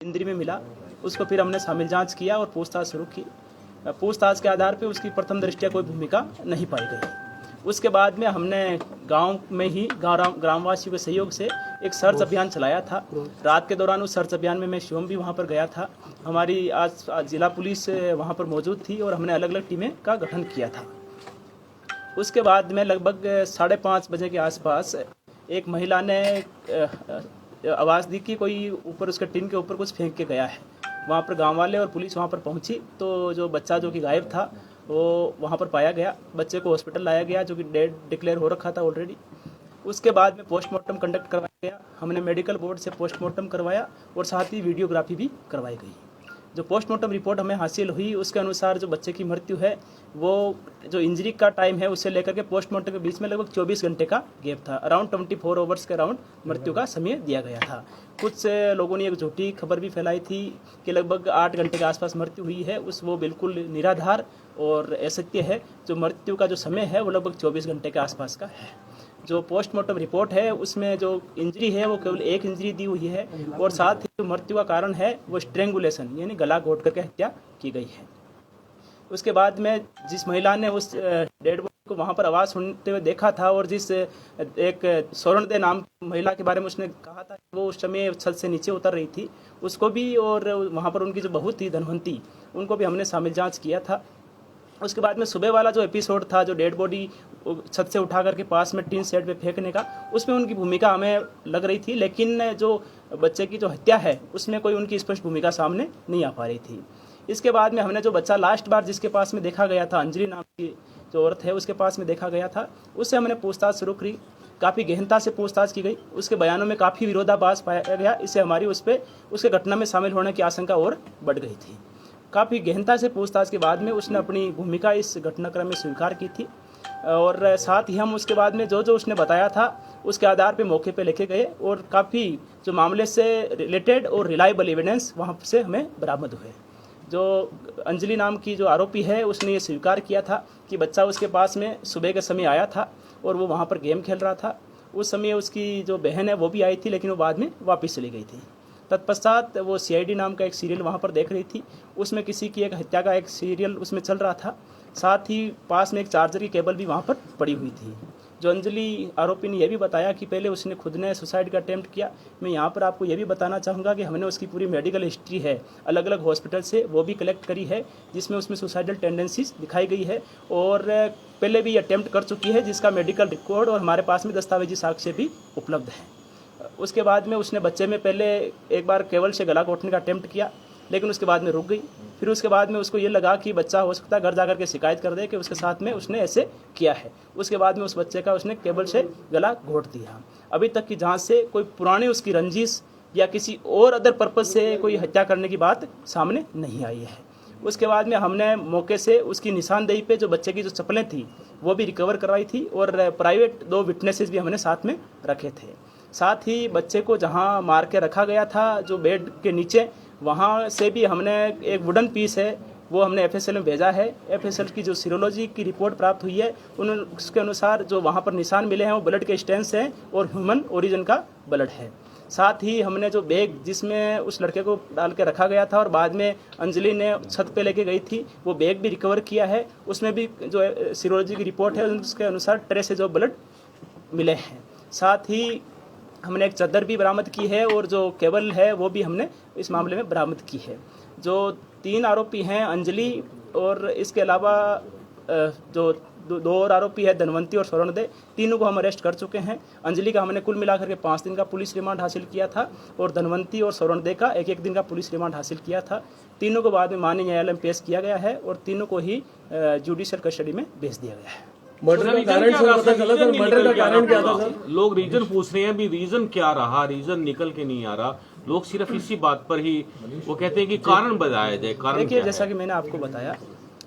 इंद्री में मिला। उसको फिर हमने शामिल जांच किया और पूछताछ शुरू की। पूछताछ के आधार पर उसकी प्रथम दृष्टया कोई भूमिका नहीं पाई गई। उसके बाद में हमने गांव में ही ग्रामवासियों के सहयोग से एक सर्च अभियान चलाया था। रात के दौरान उस सर्च अभियान में मैं स्वयं भी वहां पर गया था। हमारी आज जिला पुलिस वहां पर मौजूद थी और हमने अलग अलग टीमें का गठन किया था। उसके बाद में लगभग 5:30 बजे के आसपास एक महिला ने आवाज़ दी कि कोई ऊपर उसके टीन के ऊपर कुछ फेंक के गया है। वहाँ पर गांव वाले और पुलिस वहाँ पर पहुँची तो जो बच्चा जो कि गायब था वो वहाँ पर पाया गया। बच्चे को हॉस्पिटल लाया गया जो कि डेड डिक्लेयर हो रखा था ऑलरेडी। उसके बाद में पोस्टमार्टम कंडक्ट करवाया गया। हमने मेडिकल बोर्ड से पोस्टमार्टम करवाया और साथ ही वीडियोग्राफी भी करवाई गई। जो पोस्टमार्टम रिपोर्ट हमें हासिल हुई उसके अनुसार जो बच्चे की मृत्यु है वो जो इंजरी का टाइम है उससे लेकर के पोस्टमार्टम के बीच में लगभग 24 घंटे का गैप था। अराउंड 24 आवर्स के अराउंड मृत्यु का समय दिया गया था। कुछ लोगों ने एक झूठी खबर भी फैलाई थी कि लगभग 8 घंटे के आसपास मृत्यु हुई है। वो बिल्कुल निराधार और असत्य है। जो मृत्यु का जो समय है वो लगभग 24 घंटे के आसपास का है। जो पोस्टमार्टम रिपोर्ट है उसमें जो इंजरी है वो केवल एक इंजरी दी हुई है और साथ ही जो मृत्यु का कारण है वो स्ट्रेंगुलेशन यानी गला घोट करके हत्या की गई है। उसके बाद में जिस महिला ने उस डेड बॉडी को वहाँ पर आवाज़ सुनते हुए देखा था और जिस एक स्वर्ण दे नाम महिला के बारे में उसने कहा था वो उस समय छत से नीचे उतर रही थी, उसको भी और वहाँ पर उनकी जो बहू थी धनवंती उनको भी हमने शामिल जाँच किया था। उसके बाद में सुबह वाला जो एपिसोड था जो डेड बॉडी छत से उठा करके पास में टीन शेड पे फेंकने का, उसमें उनकी भूमिका हमें लग रही थी, लेकिन जो बच्चे की जो हत्या है उसमें कोई उनकी स्पष्ट भूमिका सामने नहीं आ पा रही थी। इसके बाद में हमने जो बच्चा लास्ट बार जिसके पास में देखा गया था, अंजलि नाम की जो औरत है उसके पास में देखा गया था, उससे हमने पूछताछ शुरू करी। काफ़ी गहनता से पूछताछ की गई। उसके बयानों में काफ़ी विरोधाभास पाया गया। इससे हमारी उस पर उसके घटना में शामिल होने की आशंका और बढ़ गई थी। काफ़ी गहनता से पूछताछ के बाद में उसने अपनी भूमिका इस घटनाक्रम में स्वीकार की थी और साथ ही हम उसके बाद में जो जो उसने बताया था उसके आधार पे मौके पे लेके गए और काफ़ी जो मामले से रिलेटेड और रिलायबल एविडेंस वहाँ से हमें बरामद हुए। जो अंजलि नाम की जो आरोपी है उसने ये स्वीकार किया था कि बच्चा उसके पास में सुबह के समय आया था और वो वहाँ पर गेम खेल रहा था। उस समय उसकी जो बहन है वो भी आई थी, लेकिन वो बाद में वापस चली गई थी। तत्पश्चात वो CID नाम का एक सीरियल वहाँ पर देख रही थी, उसमें किसी की एक हत्या का एक सीरियल उसमें चल रहा था। साथ ही पास में एक चार्जर की केबल भी वहाँ पर पड़ी हुई थी। जो अंजलि आरोपी ने यह भी बताया कि पहले उसने खुद ने सुसाइड का अटेम्प्ट किया। मैं यहाँ पर आपको यह भी बताना चाहूँगा कि हमने उसकी पूरी मेडिकल हिस्ट्री है अलग अलग हॉस्पिटल से वो भी कलेक्ट करी है, जिसमें उसमें सुसाइडल टेंडेंसीज दिखाई गई है और पहले भी अटेम्प्ट कर चुकी है, जिसका मेडिकल रिकॉर्ड और हमारे पास में दस्तावेजी साक्ष्य भी उपलब्ध है। उसके बाद में उसने बच्चे में पहले एक बार केबल से गला घोटने का अटेम्प्ट किया, लेकिन उसके बाद में रुक गई। फिर उसके बाद में उसको ये लगा कि बच्चा हो सकता है घर जाकर के शिकायत कर दे कि उसके साथ में उसने ऐसे किया है। उसके बाद में उस बच्चे का उसने केबल से गला घोट दिया। अभी तक की जांच से कोई पुरानी उसकी रंजिश या किसी और अदर पर्पज से कोई हत्या करने की बात सामने नहीं आई है। उसके बाद में हमने मौके से उसकी निशानदेही पे जो बच्चे की जो चप्पलें थी वो भी रिकवर करवाई थी और प्राइवेट 2 विटनेसेस भी हमने साथ में रखे थे। साथ ही बच्चे को जहां मार के रखा गया था जो बेड के नीचे, वहां से भी हमने एक वुडन पीस है वो हमने FSL में भेजा है। FSL की जो सीरोलॉजी की रिपोर्ट प्राप्त हुई है उसके अनुसार जो वहां पर निशान मिले हैं वो ब्लड के स्टेन्स हैं और ह्यूमन ओरिजिन का ब्लड है। साथ ही हमने जो बैग जिसमें उस लड़के को डाल के रखा गया था और बाद में अंजलि ने छत पे लेके गई थी वो बैग भी रिकवर किया है। उसमें भी जो सीरोलॉजी की रिपोर्ट है उसके अनुसार ट्रेस से जो ब्लड मिले हैं। साथ ही हमने एक चादर भी बरामद की है और जो केबल है वो भी हमने इस मामले में बरामद की है। जो 3 आरोपी हैं अंजलि और इसके अलावा जो 2 और आरोपी है धनवंती और स्वर्ण दे, तीनों को हम अरेस्ट कर चुके हैं। अंजलि का हमने कुल मिलाकर के 5 दिन का पुलिस रिमांड हासिल किया था और धनवंती और स्वर्ण दे का 1-1 दिन का पुलिस रिमांड हासिल किया था। तीनों को बाद में माननीय न्यायालय में पेश किया गया है और तीनों को ही जुडिशियल कस्टडी में भेज दिया गया है। मर्डर का कारण सर पता चला सर? मर्डर का कारण क्या था सर? लोग रीजन पूछ रहे हैं, अभी रीजन क्या रहा, रीजन निकल के नहीं आ रहा। लोग सिर्फ इसी बात पर ही वो कहते हैं कि कारण बताया जाए। कारण देखिए, जैसा कि मैंने आपको बताया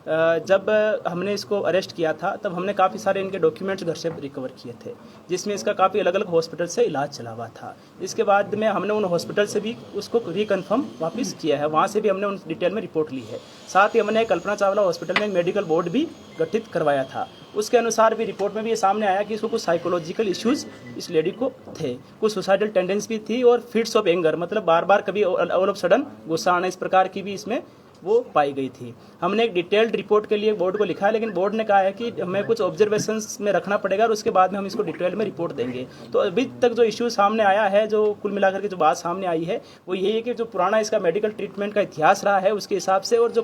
जब हमने इसको अरेस्ट किया था तब हमने काफ़ी सारे इनके डॉक्यूमेंट्स घर से रिकवर किए थे, जिसमें इसका काफ़ी अलग अलग हॉस्पिटल से इलाज चला हुआ था। इसके बाद में हमने उन हॉस्पिटल से भी उसको रिकन्फर्म वापस किया है, वहाँ से भी हमने उन डिटेल में रिपोर्ट ली है। साथ ही हमने कल्पना चावला हॉस्पिटल में एक मेडिकल बोर्ड भी गठित करवाया था। उसके अनुसार भी रिपोर्ट में भी ये सामने आया कि इसको कुछ साइकोलॉजिकल इश्यूज़ इस लेडी को थे, कुछ सुसाइडल टेंडेंसी भी थी और फिट्स ऑफ एंगर, मतलब बार बार कभी ऑल ऑफ सडन गुस्सा आना, इस प्रकार की भी इसमें वो पाई गई थी। हमने एक डिटेल्ड रिपोर्ट के लिए बोर्ड को लिखा है, लेकिन बोर्ड ने कहा है कि हमें कुछ ऑब्जर्वेशंस में रखना पड़ेगा और उसके बाद में हम इसको डिटेल में रिपोर्ट देंगे। तो अभी तक जो इश्यू सामने आया है, जो कुल मिलाकर के जो बात सामने आई है वो यही है कि जो पुराना इसका मेडिकल ट्रीटमेंट का इतिहास रहा है उसके हिसाब से, और जो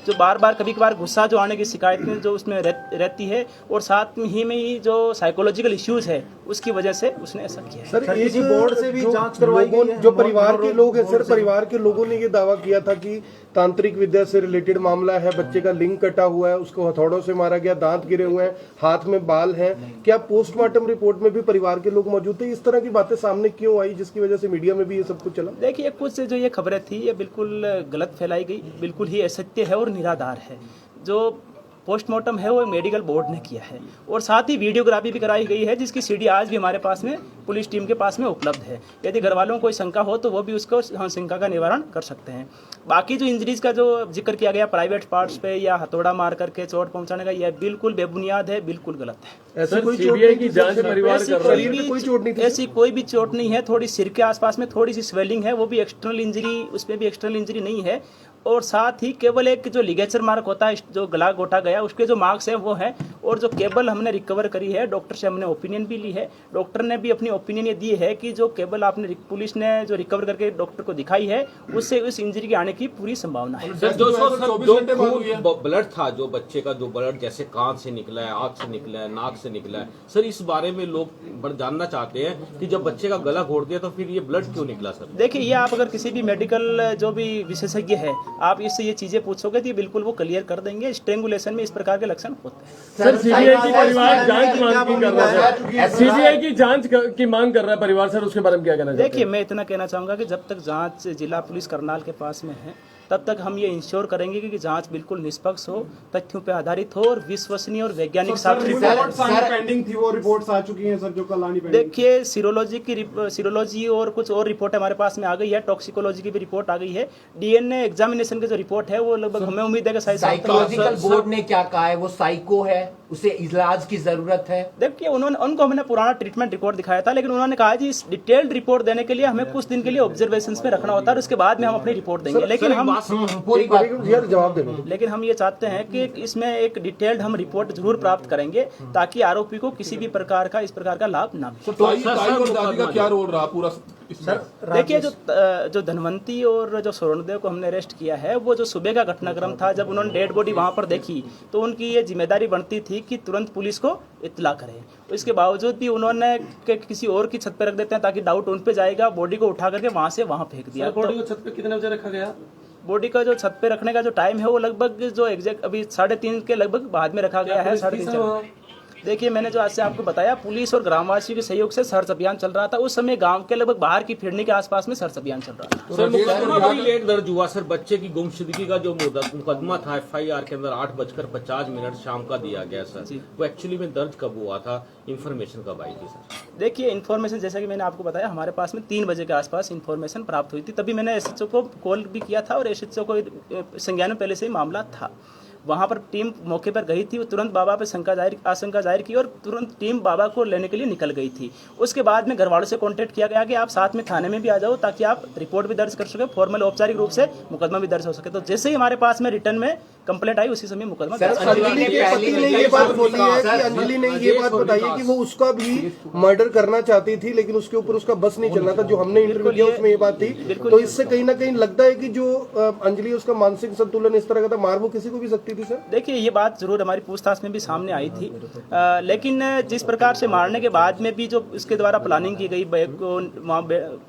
बार बार कभी कभार गुस्सा जो आने की शिकायतें जो उसमें रहती है, और साथ ही में ही जो साइकोलॉजिकल इश्यूज है उसकी वजह से उसने ऐसा किया है। सर किसी बोर्ड से भी जांच करवाई गई है? जो परिवार के लोग हैं सर, परिवार के लोगों ने ये दावा किया था कि तांत्रिक विद्या से रिलेटेड मामला है, बच्चे का लिंग कटा हुआ है, उसको हथौड़ों से मारा गया, दांत गिरे हुए हैं, हाथ में बाल हैं। क्या पोस्टमार्टम रिपोर्ट में भी परिवार के लोग मौजूद थे? इस तरह की बातें सामने क्यों आई जिसकी वजह से मीडिया में भी ये सब कुछ चला? देखिए, कुछ जो ये खबरें थी ये बिल्कुल गलत फैलाई गई, बिल्कुल ही असत्य है और निराधार है। जो पोस्टमार्टम है वो मेडिकल बोर्ड ने किया है, और साथ ही वीडियोग्राफी भी कराई गई है जिसकी सीडी आज भी हमारे पास में पुलिस टीम के पास में उपलब्ध है। यदि घर वालों को कोई शंका हो तो वो भी उसको हम शंका का निवारण कर सकते हैं। बाकी जो इंजरीज का जो जिक्र किया गया प्राइवेट पार्ट्स पे या हथौड़ा मार करके चोट पहुंचाने का, यह बिल्कुल बेबुनियाद है, बिल्कुल गलत है। ऐसी कोई सीबीआई की जांच परिवार कर रही है? कोई चोट नहीं थी? ऐसी कोई भी चोट नहीं है। थोड़ी सिर के आसपास में थोड़ी सी स्वेलिंग है, वो भी एक्सटर्नल इंजरी, उसमें भी एक्सटर्नल इंजरी नहीं है। और साथ ही केवल एक जो लिगेचर मार्क होता है, जो गला गोटा गया, उसके जो मार्क्स है वो है। और जो केबल हमने रिकवर करी है, डॉक्टर से हमने ओपिनियन भी ली है, डॉक्टर ने भी अपनी ओपिनियन ये दी है कि जो केबल आपने पुलिस ने जो रिकवर करके डॉक्टर को दिखाई है उससे उस इंजरी के आने की पूरी संभावना है। सर, जो ब्लड था, जो बच्चे का जो ब्लड जैसे कान से निकला है, आंख से निकला है, नाक से निकला है, सर इस बारे में लोग जानना चाहते हैं कि जब बच्चे का गला घोट दिया तो फिर ये ब्लड क्यों निकला? सर देखिए, ये आप अगर किसी भी मेडिकल जो भी विशेषज्ञ है आप इससे ये चीजें पूछोगे तो ये बिल्कुल वो क्लियर कर देंगे। स्ट्रेंगुलेशन में इस प्रकार के लक्षण होते हैं। सर सीबीआई की परिवार जांच मांग कर रहा है, सीबीआई की जांच की मांग कर रहा है परिवार, सर उसके बारे में क्या कहना चाहते हैं? देखिए, मैं इतना कहना चाहूंगा कि जब तक जांच जिला पुलिस करनाल के पास में है तब तक हम ये इंश्योर करेंगे कि जांच बिल्कुल निष्पक्ष हो, तथ्यों पे आधारित हो और विश्वसनीय और वैज्ञानिक साक्ष्य पेंडिंग थी, वो रिपोर्ट्स आ चुकी हैं सर, जो कल आनी पेंडिंग। देखिए, सीरोलॉजी और कुछ और रिपोर्ट हमारे पास में आ गई है, टॉक्सिकोलॉजी की भी रिपोर्ट आ गई है, डीएनए एग्जामिनेशन की जो रिपोर्ट है वो लगभग हमें उम्मीद है कि साइकोलॉजिकल बोर्ड ने क्या कहा है, वो साइको है, उसे इलाज की जरूरत है। देखिए, उनको हमने पुराना ट्रीटमेंट रिपोर्ट दिखाया था, लेकिन उन्होंने कहा कि इस डिटेल्ड रिपोर्ट देने के लिए हमें कुछ दिन के लिए ऑब्जर्वेशंस में रखना होता है और उसके बाद में हम अपनी रिपोर्ट देंगे। लेकिन हम पूरी बात जवाब देंगे, लेकिन हम ये चाहते हैं कि इसमें एक डिटेल्ड हम रिपोर्ट जरूर प्राप्त करेंगे ताकि आरोपी को किसी भी प्रकार का इस प्रकार का लाभ ना मिले। और दादी का क्या रोल रहा पूरा? देखिए, जो धनवंती और जो स्वर्णदेव को हमने अरेस्ट किया है, वो जो सुबह का घटनाक्रम था, जब उन्होंने डेड बॉडी वहां पर देखी तो उनकी ये जिम्मेदारी बनती थी कि तुरंत पुलिस को इत्तला करें। इसके बावजूद भी उन्होंने किसी और की छत पे रख देते हैं ताकि डाउट उन पे जाएगा, बॉडी को उठा करके वहां से वहां फेंक दिया। बॉडी को छत पे कितने बजे रखा गया? बॉडी का जो छत पे रखने का जो टाइम है वो लगभग जो एग्जैक्ट अभी 3:30 के लगभग बाद में रखा गया है। 3:30। देखिए, मैंने जो आज से आपको बताया, पुलिस और ग्रामवासियों के सहयोग से सर्च अभियान चल रहा था। उस समय गांव के लगभग बाहर की फिरनी के आसपास में सर्च अभियान चल रहा था। सर, मुकदमा बड़ी लेट दर्ज हुआ सर। बच्चे की गुमशुदगी का जो मुकदमा था FIR के अंदर 8:50 शाम का दिया गया सर, वो एक्चुअली में दर्ज कब हुआ था? इन्फॉर्मेशन कब आई थी सर? देखिए, इन्फॉर्मेशन जैसा कि मैंने आपको बताया, हमारे पास में 3 बजे के आसपास इन्फॉर्मेशन प्राप्त हुई थी। तभी मैंने SHO को कॉल भी किया था और SHO को संज्ञान में पहले से ही मामला था। वहाँ पर टीम मौके पर गई थी, वो तुरंत बाबा पे आशंका जाहिर की और तुरंत टीम बाबा को लेने के लिए निकल गई थी। उसके बाद में घर वालों से कांटेक्ट किया गया कि आप साथ में थाने में भी आ जाओ ताकि आप रिपोर्ट भी दर्ज कर सके, फॉर्मल औपचारिक रूप से मुकदमा भी दर्ज हो सके। तो जैसे ही हमारे पास में रिटर्न में कंप्लेंट आई उसी समय मुकदमा दर्ज। अंजलि ने ये बात बोली है कि अंजलि ने ये बात बताई है कि वो उसका भी मर्डर करना चाहती थी, लेकिन उसके ऊपर उसका बस नहीं चलना था। जो हमने इंटरव्यू किया उसमें ये बात थी। तो इससे कहीं ना कहीं लगता है कि जो अंजलि उसका मानसिक संतुलन इस तरह का था, मार वो किसी को भी सकती थी। सर देखिए, ये बात जरूर हमारी पूछताछ में भी सामने आई थी, लेकिन जिस प्रकार से मारने के बाद में भी जो इसके द्वारा प्लानिंग की गई, बैग को वहाँ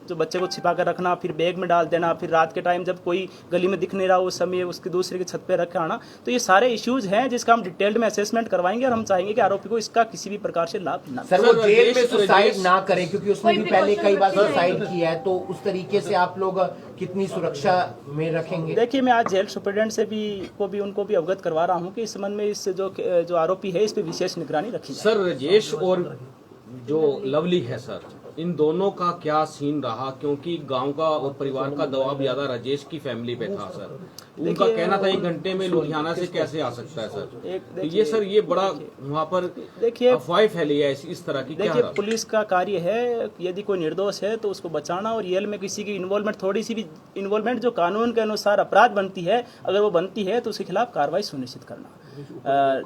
जो बच्चे को छिपा कर रखना, फिर बैग में डाल देना, फिर रात के टाइम जब कोई गली में दिख नहीं रहा उस समय उसके दूसरे की छत पे रख आना, तो ये सारे इश्यूज हैं जिसका हम डिटेल्ड में असेसमेंट करवाएंगे और हम चाहेंगे कि आरोपी को इसका किसी भी प्रकार से लाभ ना। सर, वो जेल में सुसाइड ना करे, क्योंकि उसने भी पहले कई बार सुसाइड किया है, तो उस तरीके से आप लोग कितनी सुरक्षा में रखेंगे? देखिए, मैं आज जेल सुपरिटेंडेंट से भी उनको भी अवगत करवा रहा हूँ कि इस संबंध में इस जो आरोपी है इस पे विशेष निगरानी रखी जाए। सर राजेश और जो लवली है सर, इन दोनों का क्या सीन रहा? क्योंकि गांव का और परिवार का दबाव ज्यादा राजेश की फैमिली पे था सर। उनका कहना था 1 घंटे में लुधियाना से कैसे आ सकता है सर। तो ये सर ये बड़ा वहाँ पर देखिए अफवाह फैली है इस तरह की। देखिए, पुलिस का कार्य है, यदि कोई निर्दोष है तो उसको बचाना, और जेल में किसी की इन्वॉल्वमेंट, थोड़ी सी भी इन्वॉल्वमेंट जो कानून के अनुसार अपराध बनती है, अगर वो बनती है तो उसके खिलाफ कार्रवाई सुनिश्चित करना।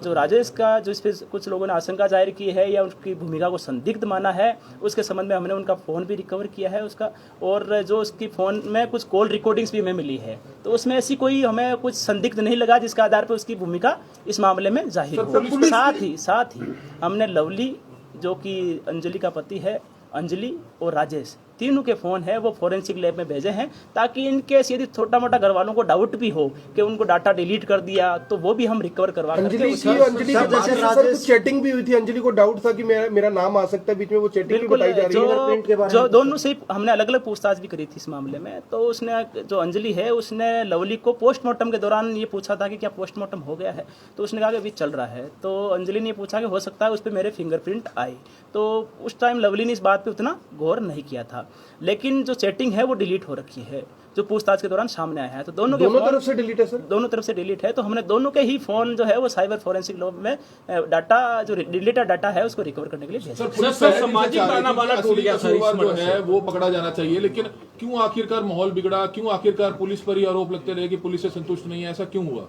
जो राजेश का जो इस पे कुछ लोगों ने आशंका जाहिर की है या उसकी भूमिका को संदिग्ध माना है, उसके संबंध में हमने उनका फ़ोन भी रिकवर किया है उसका, और जो उसकी फ़ोन में कुछ कॉल रिकॉर्डिंग्स भी हमें मिली है, तो उसमें ऐसी कोई हमें कुछ संदिग्ध नहीं लगा जिसके आधार पर उसकी भूमिका इस मामले में जाहिर हो। साथ ही हमने लवली, जो कि अंजलि का पति है, अंजलि और राजेश, तीनों के फोन है वो फॉरेंसिक लैब में भेजे हैं, ताकि इनकेस यदि छोटा मोटा घर वालों को डाउट भी हो कि उनको डाटा डिलीट कर दिया तो वो भी हम रिकवर करवा अंजलि की चैटिंग भी हुई थी। अंजलि को डाउट था कि मेरा नाम आ सकता है बीच में, वो चैटिंग भी बताई जा रही है। जो दोनों से हमने अलग अलग पूछताछ भी करी थी इस मामले में, तो उसने, जो अंजलि है, उसने लवली को पोस्टमार्टम के दौरान ये पूछा था कि क्या पोस्टमार्टम हो गया है, तो उसने कहा कि अभी चल रहा है। तो अंजलि ने पूछा कि हो सकता है उस पर मेरे फिंगरप्रिंट आए, तो उस टाइम लवली ने इस बात पे उतना गौर नहीं किया था। लेकिन जो चैटिंग है वो डिलीट हो रखी है, जो पूछताछ के दौरान सामने आया है। तो दोनों तरफ से डिलीट है सर, दोनों तरफ से डिलीट है। तो हमने दोनों के ही फोन जो है वो साइबर फोरेंसिक लैब में डाटा, जो डिलीटेड डाटा है, उसको रिकवर करने के लिए भेजा। सर सामाजिक ताना-बाना टूट गया सर, जो है वो पकड़ा जाना चाहिए, लेकिन क्यों आखिरकार माहौल बिगड़ा? क्यों आखिरकार पुलिस पर ही आरोप लगते रहे कि पुलिस से संतुष्ट नहीं है? ऐसा क्यों हुआ?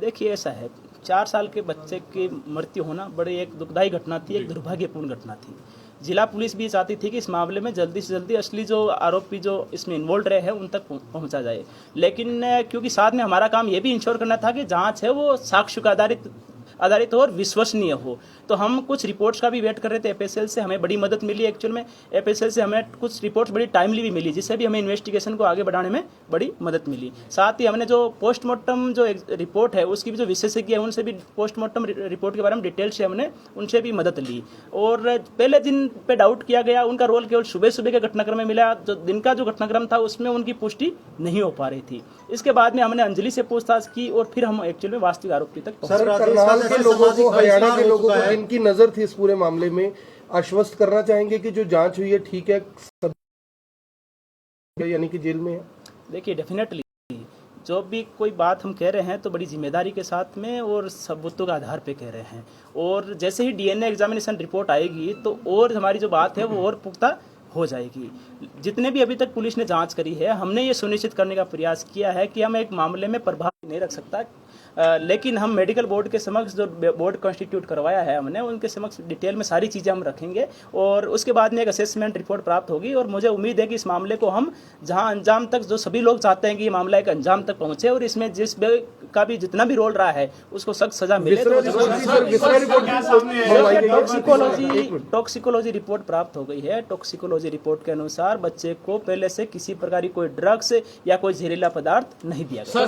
देखिए, ऐसा है, 4 साल के बच्चे की मृत्यु होना बड़ी एक दुखदायी घटना थी, एक दुर्भाग्यपूर्ण घटना थी। जिला पुलिस भी चाहती थी कि इस मामले में जल्दी से जल्दी असली जो आरोपी जो इसमें इन्वॉल्व रहे हैं उन तक पहुंचा जाए। लेकिन क्योंकि साथ में हमारा काम ये भी इंश्योर करना था कि जांच है वो साक्ष्य का आधारित और विश्वसनीय हो, तो हम कुछ रिपोर्ट्स का भी वेट कर रहे थे। एफएसएल से हमें बड़ी मदद मिली, एक्चुअल में एफएसएल से हमें कुछ रिपोर्ट्स बड़ी टाइमली भी मिली, जिससे भी हमें इन्वेस्टिगेशन को आगे बढ़ाने में बड़ी मदद मिली। साथ ही हमने जो पोस्टमार्टम जो रिपोर्ट है उसकी भी जो विशेषज्ञ है उनसे भी पोस्टमार्टम रिपोर्ट के बारे में डिटेल से हमने उनसे भी मदद ली। और पहले दिन पे डाउट किया गया, उनका रोल केवल सुबह सुबह के घटनाक्रम में मिला, जो दिन का जो घटनाक्रम था उसमें उनकी पुष्टि नहीं हो पा रही थी। इसके बाद में हमने अंजलि से पूछताछ की और फिर हम एक्चुअल में वास्तविक आरोपी तक पहुंचे। हरियाणा के लोगों को इनकी नजर थी इस पूरे मामले में, आश्वस्त करना चाहेंगे कि जो जांच हुई है ठीक है, यानी कि जेल में है? देखिए, डेफिनेटली जो भी कोई बात हम कह रहे हैं तो बड़ी जिम्मेदारी के साथ में और सबूतों के आधार पे कह रहे हैं, और जैसे ही डीएनए एग्जामिनेशन रिपोर्ट आएगी तो और हमारी जो बात है वो और पुख्ता हो जाएगी। जितने भी अभी तक पुलिस ने जांच करी है, हमने ये सुनिश्चित करने का प्रयास किया है कि हम एक मामले में प्रभाव नहीं रख सकता, लेकिन हम मेडिकल बोर्ड के समक्ष, जो बोर्ड कॉन्स्टिट्यूट करवाया है हमने, उनके समक्ष डिटेल में सारी चीज़ें हम रखेंगे, और उसके बाद में एक असेसमेंट रिपोर्ट प्राप्त होगी। और मुझे उम्मीद है कि इस मामले को हम जहां अंजाम तक, जो सभी लोग चाहते हैं कि ये मामला एक अंजाम तक पहुंचे और इसमें जिस का भी जितना भी रोल रहा है उसको सख्त सजा मिले। टॉक्सिकोलॉजी रिपोर्ट प्राप्त हो गई है। टॉक्सिकोलॉजी रिपोर्ट के अनुसार बच्चे को पहले से किसी प्रकार की कोई ड्रग्स या कोई जहरीला पदार्थ नहीं दिया गया।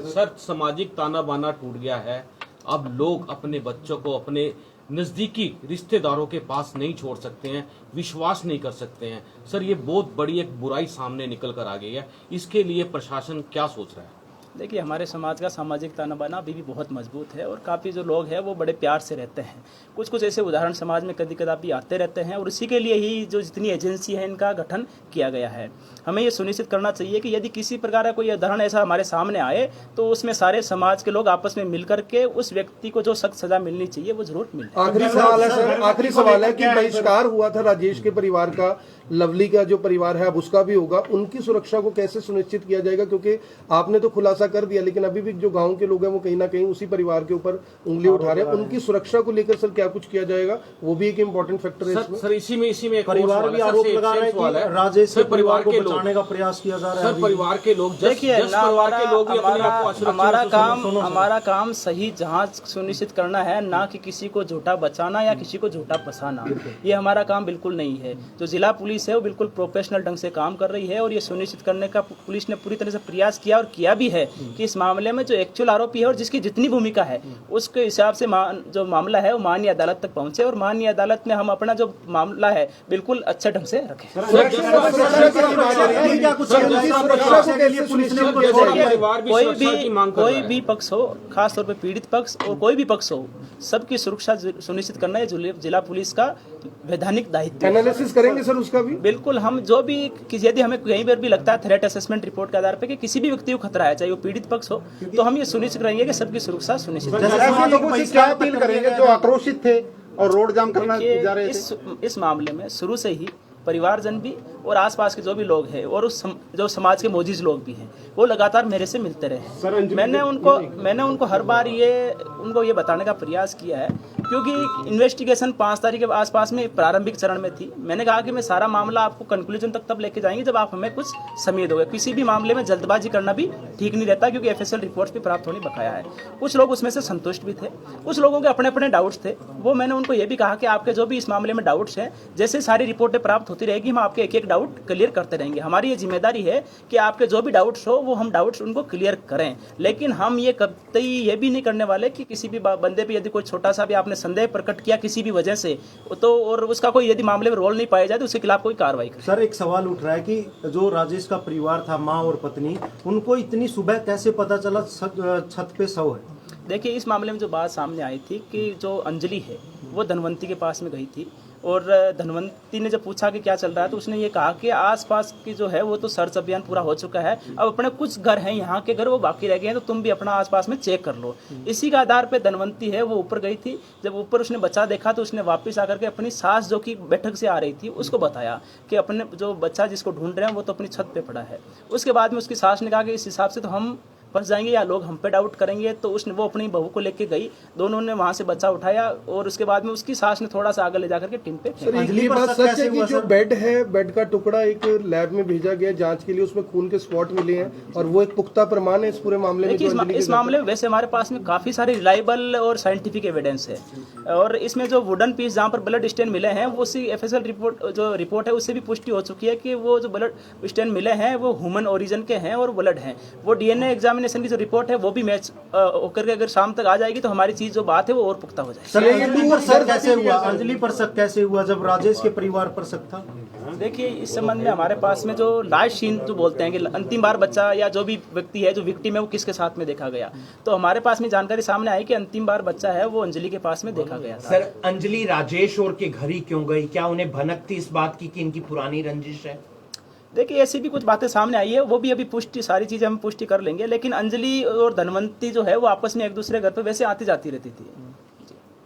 सर सामाजिक ताना बाना टूट गया है, अब लोग अपने बच्चों को अपने नजदीकी रिश्तेदारों के पास नहीं छोड़ सकते हैं, विश्वास नहीं कर सकते हैं। सर ये बहुत बड़ी एक बुराई सामने निकल कर आ गई है, इसके लिए प्रशासन क्या सोच रहा है? देखिए, हमारे समाज का सामाजिक ताना बाना अभी भी बहुत मजबूत है, और काफ़ी जो लोग हैं वो बड़े प्यार से रहते हैं। कुछ ऐसे उदाहरण समाज में कभी कदापि आते रहते हैं, और इसी के लिए ही जो जितनी एजेंसी है इनका गठन किया गया है। हमें ये सुनिश्चित करना चाहिए कि यदि किसी प्रकार का कोई उदाहरण ऐसा हमारे सामने आए तो उसमें सारे समाज के लोग आपस में मिलकर के उस व्यक्ति को जो सख्त सजा मिलनी चाहिए वो जरूर मिले। आखिरी सवाल है कि बहिष्कार हुआ था राजेश के परिवार का, लवली का जो परिवार है अब उसका भी होगा, उनकी सुरक्षा को कैसे सुनिश्चित किया जाएगा? क्योंकि आपने तो खुलासा कर दिया, लेकिन अभी भी जो गांव के लोग हैं वो कहीं ना कहीं उसी परिवार के ऊपर उंगली उठा रहे हैं। उनकी सुरक्षा को लेकर सर क्या कुछ किया जाएगा, वो भी एक इम्पोर्टेंट फैक्टर है इसमें। सर इसी में परिवार भी आरोप लगा रहे हैं कि राजेश के परिवार को बचाने का प्रयास किया जा रहा है। सर परिवार के लोग, देखिए, हमारा काम सही जांच सुनिश्चित करना है, ना कि किसी को झूठा बचाना या किसी को झूठा फंसाना। ये हमारा काम बिल्कुल नहीं है। जो जिला पुलिस है वो बिल्कुल प्रोफेशनल ढंग से काम कर रही है, और ये सुनिश्चित करने का पुलिस ने पूरी तरह से प्रयास किया और किया भी है कि इस मामले में जो एक्चुअल आरोपी है और जिसकी जितनी भूमिका है उसके हिसाब से जो मामला है वो माननीय अदालत तक पहुंचे और माननीय अदालत में हम अपना जो मामला है बिल्कुल अच्छे ढंग से रखें। कोई भी पक्ष हो, खास तौर पे पीड़ित पक्ष और कोई भी पक्ष हो, सबकी सुरक्षा सुनिश्चित करना ये जिला पुलिस का वैधानिक दायित्व है। एनालिसिस करेंगे सर उसका भी? बिल्कुल, हम जो भी यदि हमें कहीं पर भी लगता है थ्रेट असेसमेंट रिपोर्ट के आधार पर कि किसी भी व्यक्ति को खतरा है, चाहे वो पीड़ित पक्ष हो, तो हम ये सुनिश्चित करेंगे कि सबकी सुरक्षा सुनिश्चित ऐसे लोगों से क्या अपील करेंगे जो आक्रोशित थे और रोड जाम करना जा रहे थे? इस मामले में शुरू से ही परिवारजन भी और आसपास के जो भी लोग हैं और जो समाज के मोजिज लोग भी हैं वो लगातार मेरे से मिलते रहे। मैंने उनको हर बार उनको ये बताने का प्रयास किया है, क्योंकि इन्वेस्टिगेशन 5 तारीख के आसपास में प्रारंभिक चरण में थी। मैंने कहा कि मैं सारा मामला आपको कंक्लूजन तक तब लेके जाएंगे जब आप हमें कुछ समय दोगे। किसी भी मामले में जल्दबाजी करना भी ठीक नहीं रहता, क्योंकि FSL रिपोर्ट भी प्राप्त होनी बकाया है। कुछ लोग उसमें से संतुष्ट भी थे, कुछ लोगों के अपने अपने डाउट्स थे। वो मैंने उनको ये भी कहा कि आपके जो भी इस मामले में डाउट्स हैं, जैसे सारी रिपोर्टें प्राप्त होती रहेगी हम आपके एक एक डाउट क्लियर करते रहेंगे। हमारी ये जिम्मेदारी है कि आपके जो भी डाउट्स हो वो हम डाउट्स उनको क्लियर करें, लेकिन हम ये कतई ये भी नहीं करने वाले कि किसी भी बंदे पे यदि कोई छोटा सा भी आपने संदेह प्रकट किया किसी भी वजह से, तो और उसका कोई यदि मामले में रोल नहीं पाया जाए तो उसके खिलाफ कोई कार्रवाई करें। सर, एक सवाल उठ रहा है कि जो राजेश का परिवार था, माँ और पत्नी, उनको इतनी सुबह कैसे पता चला छत पे शव है? देखिए, इस मामले में जो बात सामने आई थी कि जो अंजलि है वो धनवंती के पास में गई थी और धनवंती ने जब पूछा कि क्या चल रहा है तो उसने ये कहा कि आसपास की जो है वो तो सर्च अभियान पूरा हो चुका है, अब अपने कुछ घर हैं यहाँ के घर वो बाकी रह गए हैं, तो तुम भी अपना आसपास में चेक कर लो। इसी का आधार पे धनवंती है वो ऊपर गई थी। जब ऊपर उसने बच्चा देखा तो उसने वापस आकर के अपनी सास जो कि बैठक से आ रही थी उसको बताया कि अपने जो बच्चा जिसको ढूंढ रहे हैं वो तो अपनी छत पे पड़ा है। उसके बाद में उसकी सास ने कहा कि इस हिसाब से तो हम फंस जाएंगे या लोग हम पे डाउट करेंगे, तो उसने वो अपनी बहू को लेके गई, दोनों ने वहां से बच्चा उठाया और उसके बाद में उसकी सास ने थोड़ा सा आगे ले जाकर के टीम पे फेंका। ये बात सच है कि जो बेड है, बेड का टुकड़ा एक लैब में भेजा गया जांच के लिए, उसमें खून के स्पॉट मिले हैं और वो एक पुख्ता प्रमाण है इस पूरे मामले में। इस मामले में वैसे हमारे पास में काफी सारे रिलायबल और साइंटिफिक एविडेंस है, और इसमें जो वुडन पीस जहाँ पर ब्लड स्टेन मिले हैं वो उसी FSL रिपोर्ट है उससे भी पुष्टि हो चुकी है कि वो जो ब्लड स्टेन मिले हैं वो ह्यूमन ओरिजिन के हैं और ब्लड हैं। वो DNA एग्जामिनेशन की जो रिपोर्ट है वो भी मैच होकर के अगर शाम तक आ जाएगी तो हमारी चीज जो बात है वो और पुख्ता हो जाएगी। सर, अंजलि पर शक कैसे हुआ? अंजलि पर शक कैसे हुआ जब राजेश के परिवार पर शक था? देखिए, इस संबंध में हमारे पास में जो लास्ट सीन जो बोलते हैं कि अंतिम बार बच्चा या जो भी व्यक्ति है जो विक्टिम है वो किसके साथ में देखा गया, तो हमारे पास में जानकारी सामने आई कि अंतिम बार बच्चा है वो अंजलि के पास में देखा गया था। सर, अंजलि राजेश और के घर ही क्यों गई? क्या उन्हें भनक थी इस बात की कि इनकी पुरानी रंजिश है? देखिए, ऐसी भी कुछ बातें सामने आई है, वो भी अभी पुष्टि, सारी चीजें हम पुष्टि कर लेंगे, लेकिन अंजलि और धनवंती जो है वो आपस में एक दूसरे घर पे वैसे आती जाती रहती थी।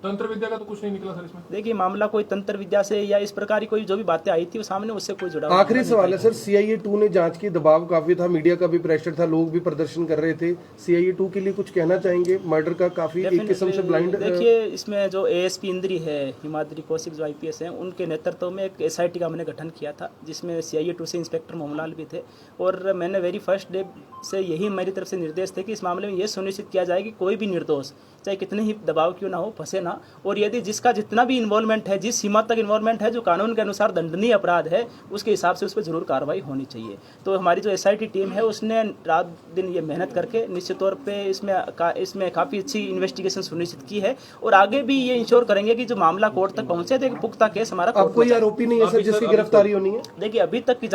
तंत्र विद्या का तो कुछ नहीं निकला सर इसमें? देखिए, मामला कोई तंत्र विद्या से या इस प्रकार की कोई जो भी बातें आई थी वो सामने उससे कोई जुड़ा। आखिरी सवाल है सर, CIA 2 ने जांच की, दबाव काफी था, मीडिया का भी प्रेशर था, लोग भी प्रदर्शन कर रहे थे, CIA 2 के लिए कुछ कहना चाहेंगे? मर्डर का काफी एक किस्म से ब्लाइंड। देखिए, इसमें जो ASP इंद्री है, हिमाद्री कौशिक जो IPS हैं, उनके नेतृत्व में एक SIT का हमने गठन किया था जिसमें CIA 2 से इंस्पेक्टर मोहनलाल भी थे, और मैंने वेरी फर्स्ट डे से यही मेरी तरफ से निर्देश थे कि इस मामले में ये सुनिश्चित किया जाए कि कोई भी निर्दोष चाहे कितने ही दबाव क्यों ना हो फंसे ना, और यदि जिसका जितना भी इन्वॉल्वमेंट है, जिस सीमा तक इन्वॉल्वमेंट है जो कानून के अनुसार दंडनीय अपराध है, उसके हिसाब से उस पर जरूर कार्रवाई होनी चाहिए। तो हमारी जो SIT टीम है उसने रात दिन ये मेहनत करके निश्चित तौर पे इसमें काफ़ी अच्छी इन्वेस्टिगेशन सुनिश्चित की है, और आगे भी ये इंश्योर करेंगे कि जो मामला कोर्ट तक पहुंचे तो एक पुख्ता केस हमारा। अब कोई आरोपी नहीं है सर जिसकी गिरफ्तारी होनी है? देखिए, अभी तक की